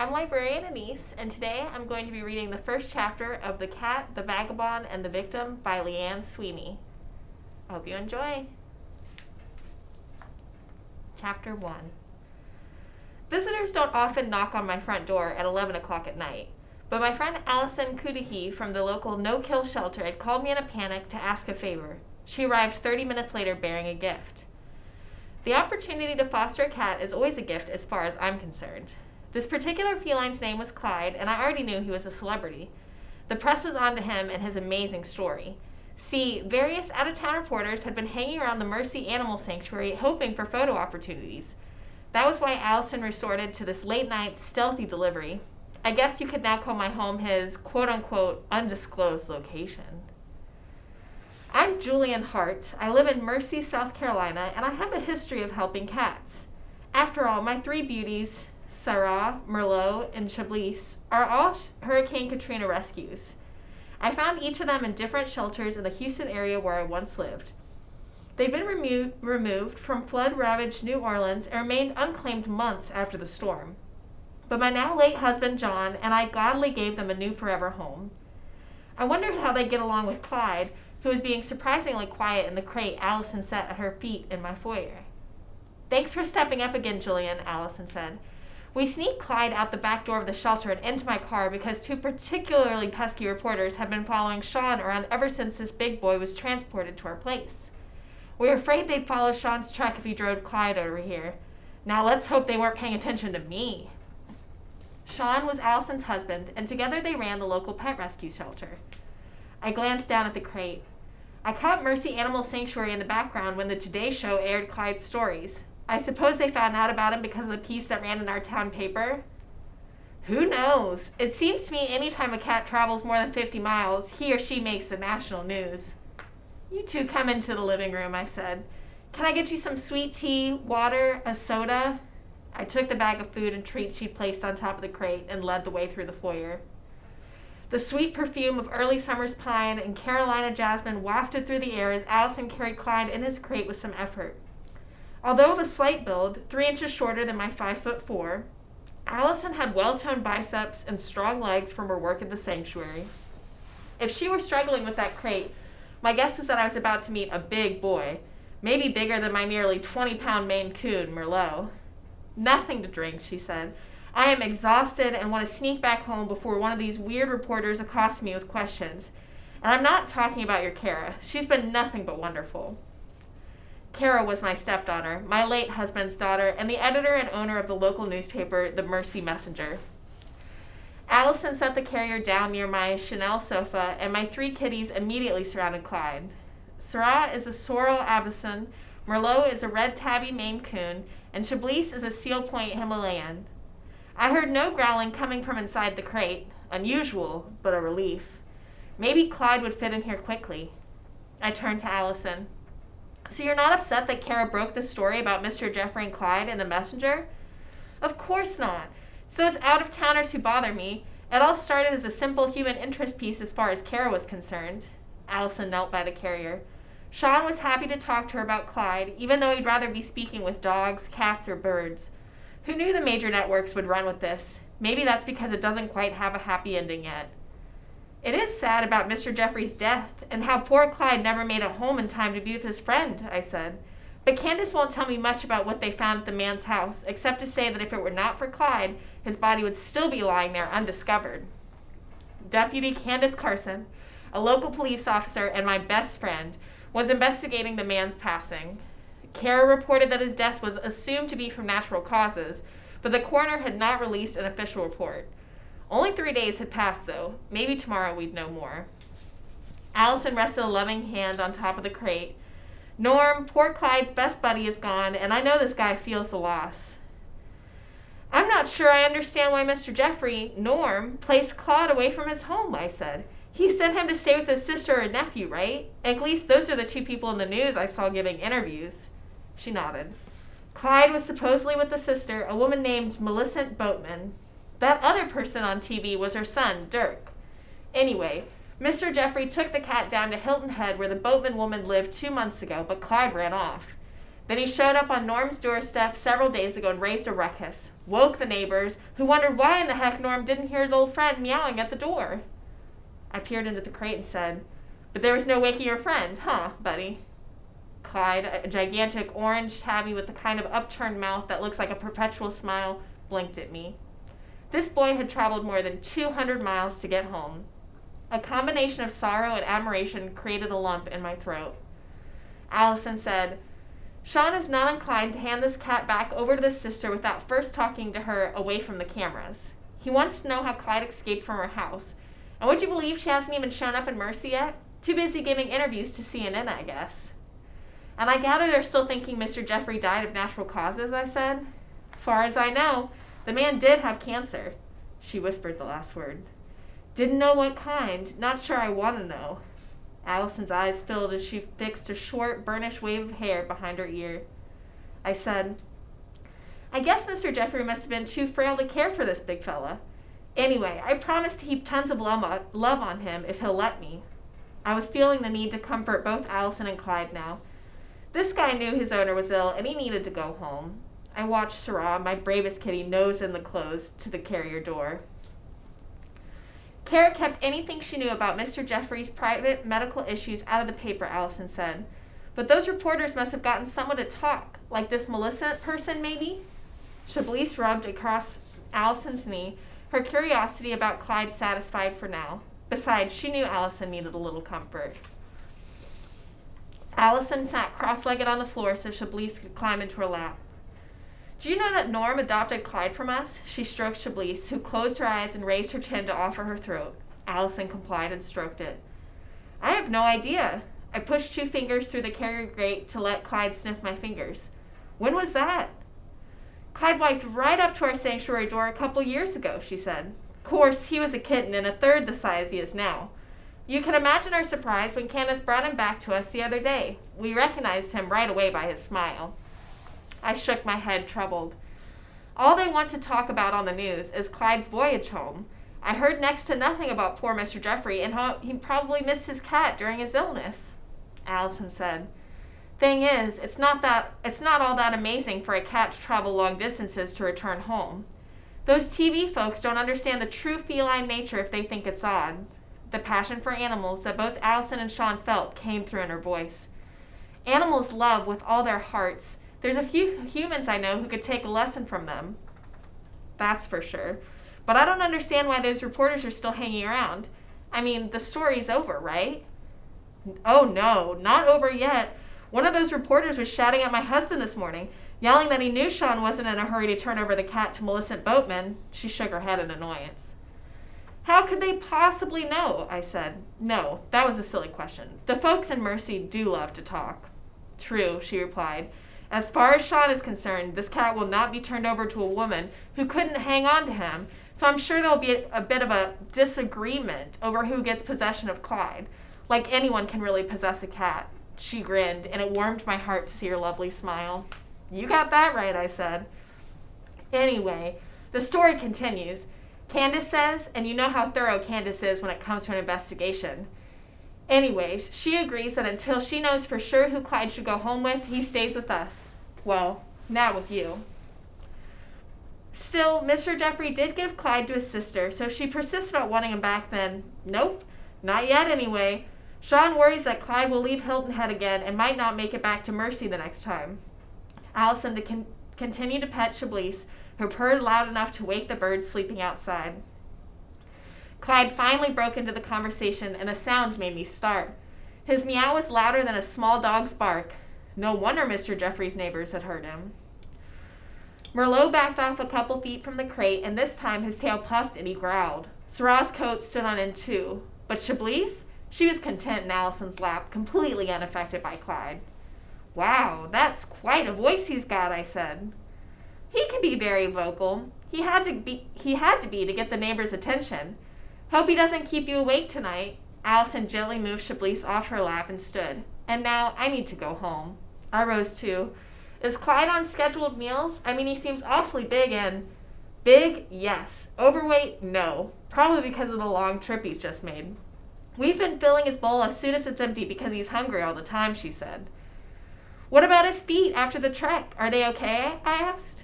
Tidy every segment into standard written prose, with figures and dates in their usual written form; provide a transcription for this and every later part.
I'm librarian Anise, and today I'm going to be reading the first chapter of The Cat, the Vagabond, and the Victim by Leann Sweeney. I hope you enjoy. Chapter 1. Visitors don't often knock on my front door at 11 o'clock at night, but my friend Alison from the local no-kill shelter had called me in a panic to ask a favor. She arrived 30 minutes later bearing a gift. The opportunity to foster a cat is always a gift as far as I'm concerned. This particular feline's name was Clyde, and I already knew he was a celebrity. The press was on to him and his amazing story. See, various out-of-town reporters had been hanging around the Mercy Animal Sanctuary hoping for photo opportunities. That was why Alison resorted to this late-night, stealthy delivery. I guess you could now call my home his quote-unquote undisclosed location. I'm Julian Hart. I live in Mercy, South Carolina, and I have a history of helping cats. After all, my three beauties, Sarah, Merlot, and Chablis, are all Hurricane Katrina rescues. I found each of them in different shelters in the Houston area where I once lived. They'd been removed from flood-ravaged New Orleans and remained unclaimed months after the storm. But my now late husband, John, and I gladly gave them a new forever home. I wondered how they'd get along with Clyde, who was being surprisingly quiet in the crate Alison set at her feet in my foyer. "Thanks for stepping up again, Julian," Alison said. "We sneaked Clyde out the back door of the shelter and into my car because two particularly pesky reporters had been following Shaun around ever since this big boy was transported to our place. We were afraid they'd follow Shaun's truck if he drove Clyde over here. Now let's hope they weren't paying attention to me." Shaun was Alison's husband, and together they ran the local pet rescue shelter. I glanced down at the crate. I caught Mercy Animal Sanctuary in the background when the Today Show aired Clyde's stories. I suppose they found out about him because of the piece that ran in our town paper? Who knows? It seems to me anytime a cat travels more than 50 miles, he or she makes the national news. "You two come into the living room," I said. "Can I get you some sweet tea, water, a soda?" I took the bag of food and treats she'd placed on top of the crate and led the way through the foyer. The sweet perfume of early summer's pine and Carolina jasmine wafted through the air as Alison carried Clyde in his crate with some effort. Although of a slight build, 3 inches shorter than my 5'4", Alison had well-toned biceps and strong legs from her work at the sanctuary. If she were struggling with that crate, my guess was that I was about to meet a big boy, maybe bigger than my nearly 20-pound Maine Coon, Merlot. "Nothing to drink," she said. "I am exhausted and want to sneak back home before one of these weird reporters accosts me with questions. And I'm not talking about your Kara. She's been nothing but wonderful." Kara was my stepdaughter, my late husband's daughter, and the editor and owner of the local newspaper, the Mercy Messenger. Alison set the carrier down near my Chanel sofa, and my 3 kitties immediately surrounded Clyde. Sarah is a sorrel Abyssinian, Merlot is a red tabby Maine Coon, and Chablis is a Seal Point Himalayan. I heard no growling coming from inside the crate, unusual, but a relief. Maybe Clyde would fit in here quickly. I turned to Alison. "So you're not upset that Kara broke the story about Mr. Jeffrey and Clyde in the Messenger?" "Of course not. It's those out-of-towners who bother me. It all started as a simple human interest piece as far as Kara was concerned." Alison knelt by the carrier. Shaun was happy to talk to her about Clyde, even though he'd rather be speaking with dogs, cats, or birds. Who knew the major networks would run with this? Maybe that's because it doesn't quite have a happy ending yet. "It is sad about Mr. Jeffrey's death, and how poor Clyde never made it home in time to be with his friend," I said. "But Candace won't tell me much about what they found at the man's house, except to say that if it were not for Clyde, his body would still be lying there undiscovered." Deputy Candace Carson, a local police officer and my best friend, was investigating the man's passing. Kara reported that his death was assumed to be from natural causes, but the coroner had not released an official report. Only 3 days had passed, though. Maybe tomorrow we'd know more. Alison rested a loving hand on top of the crate. "Norm, poor Clyde's best buddy is gone, and I know this guy feels the loss." "I'm not sure I understand why Mr. Jeffrey, Norm, placed Claude away from his home," I said. "He sent him to stay with his sister or nephew, right? At least those are the 2 people in the news I saw giving interviews." She nodded. "Clyde was supposedly with the sister, a woman named Millicent Boatman. That other person on TV was her son, Dirk. Anyway, Mr. Jeffrey took the cat down to Hilton Head where the Boatman woman lived 2 months ago, but Clyde ran off. Then he showed up on Norm's doorstep several days ago and raised a ruckus. Woke the neighbors, who wondered why in the heck Norm didn't hear his old friend meowing at the door. I peered into the crate and said, "But there was no waking your friend, huh, buddy?" Clyde, a gigantic orange tabby with the kind of upturned mouth that looks like a perpetual smile, blinked at me. This boy had traveled more than 200 miles to get home. A combination of sorrow and admiration created a lump in my throat. Alison said, "Shaun is not inclined to hand this cat back over to the sister without first talking to her away from the cameras. He wants to know how Clyde escaped from her house. And would you believe she hasn't even shown up in Mercy yet? Too busy giving interviews to CNN, I guess." "And I gather they're still thinking Mr. Jeffrey died of natural causes," I said. "Far as I know, the man did have cancer." She whispered the last word. "Didn't know what kind. Not sure I want to know." Alison's eyes filled as she fixed a short, burnished wave of hair behind her ear. I said, "I guess Mr. Jeffrey must have been too frail to care for this big fella. Anyway, I promise to heap tons of love on him if he'll let me." I was feeling the need to comfort both Alison and Clyde now. This guy knew his owner was ill and he needed to go home. I watched Sarah, my bravest kitty, nose in the clothes to the carrier door. Kara kept anything she knew about Mr. Jeffrey's private medical issues out of the paper, Alison said. But those reporters must have gotten someone to talk, like this Melissa person, maybe? Chablis rubbed across Alison's knee, her curiosity about Clyde satisfied for now. Besides, she knew Alison needed a little comfort. Alison sat cross-legged on the floor so Chablis could climb into her lap. "Do you know that Norm adopted Clyde from us?" She stroked Chablis, who closed her eyes and raised her chin to offer her throat. Alison complied and stroked it. "I have no idea." I pushed 2 fingers through the carrier grate to let Clyde sniff my fingers. "When was that?" "Clyde walked right up to our sanctuary door a couple years ago," she said. "Of course, he was a kitten and a third the size he is now. You can imagine our surprise when Candace brought him back to us the other day. We recognized him right away by his smile." I shook my head, troubled. "All they want to talk about on the news is Clyde's voyage home. I heard next to nothing about poor Mr. Jeffrey and how he probably missed his cat during his illness." Alison said, "Thing is, it's not all that amazing for a cat to travel long distances to return home. Those TV folks don't understand the true feline nature if they think it's odd." The passion for animals that both Alison and Shaun felt came through in her voice. "Animals love with all their hearts. There's a few humans I know who could take a lesson from them." "That's for sure. But I don't understand why those reporters are still hanging around. I mean, the story's over, right?" "Oh no, not over yet. One of those reporters was shouting at my husband this morning, yelling that he knew Shaun wasn't in a hurry to turn over the cat to Millicent Boatman." She shook her head in annoyance. "How could they possibly know?" I said. "No, that was a silly question. The folks in Mercy do love to talk." "True," she replied. "As far as Shaun is concerned, this cat will not be turned over to a woman who couldn't hang on to him, so I'm sure there'll be a bit of a disagreement over who gets possession of Clyde. Like anyone can really possess a cat." She grinned, and it warmed my heart to see her lovely smile. "You got that right," I said. "Anyway, the story continues. Candace says, and you know how thorough Candace is when it comes to an investigation. Anyways, she agrees that until she knows for sure who Clyde should go home with, he stays with us. Well, not with you. Still, Mr. Jeffrey did give Clyde to his sister, so if she persists about wanting him back, then nope, not yet anyway. Shaun worries that Clyde will leave Hilton Head again and might not make it back to Mercy the next time." Alison continued to pet Chablis, who purred loud enough to wake the birds sleeping outside. Clyde finally broke into the conversation, and the sound made me start. His meow was louder than a small dog's bark. No wonder Mr. Jeffrey's neighbors had heard him. Merlot backed off a couple feet from the crate, and this time his tail puffed and he growled. Sarah's coat stood on end too. But Chablis? She was content in Alison's lap, completely unaffected by Clyde. "Wow, that's quite a voice he's got," I said. "He can be very vocal. He had to be to get the neighbors' attention. Hope he doesn't keep you awake tonight." Alison gently moved Chablis off her lap and stood. "And now I need to go home." I rose too. "Is Clyde on scheduled meals? I mean, he seems awfully big and..." "Big? Yes. Overweight? No. Probably because of the long trip he's just made. We've been filling his bowl as soon as it's empty because he's hungry all the time," she said. What about his feet after the trek? Are they okay? I asked.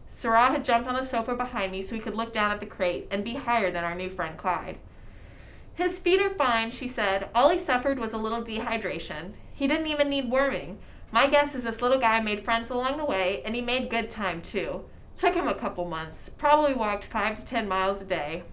Sarah had jumped on the sofa behind me so we could look down at the crate and be higher than our new friend Clyde. His feet are fine, she said. All he suffered was a little dehydration. He didn't even need worming. My guess is this little guy made friends along the way, and he made good time, too. Took him a couple months. Probably walked 5 to 10 miles a day.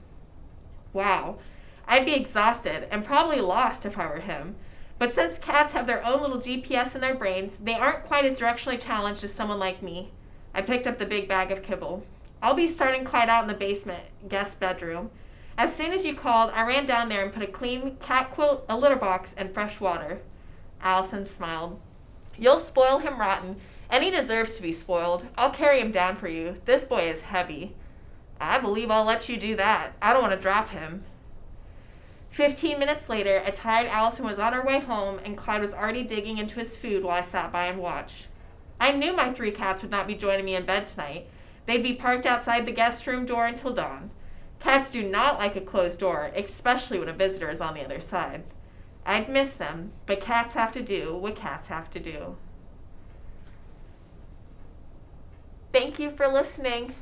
Wow. I'd be exhausted and probably lost if I were him. But since cats have their own little GPS in their brains, they aren't quite as directionally challenged as someone like me. I picked up the big bag of kibble. I'll be starting Clyde out in the basement, guest bedroom. As soon as you called, I ran down there and put a clean cat quilt, a litter box, and fresh water. Alison smiled. You'll spoil him rotten, and he deserves to be spoiled. I'll carry him down for you. This boy is heavy. I believe I'll let you do that. I don't want to drop him. 15 minutes later, a tired Alison was on her way home, and Clyde was already digging into his food while I sat by and watched. I knew my 3 cats would not be joining me in bed tonight. They'd be parked outside the guest room door until dawn. Cats do not like a closed door, especially when a visitor is on the other side. I'd miss them, but cats have to do what cats have to do. Thank you for listening.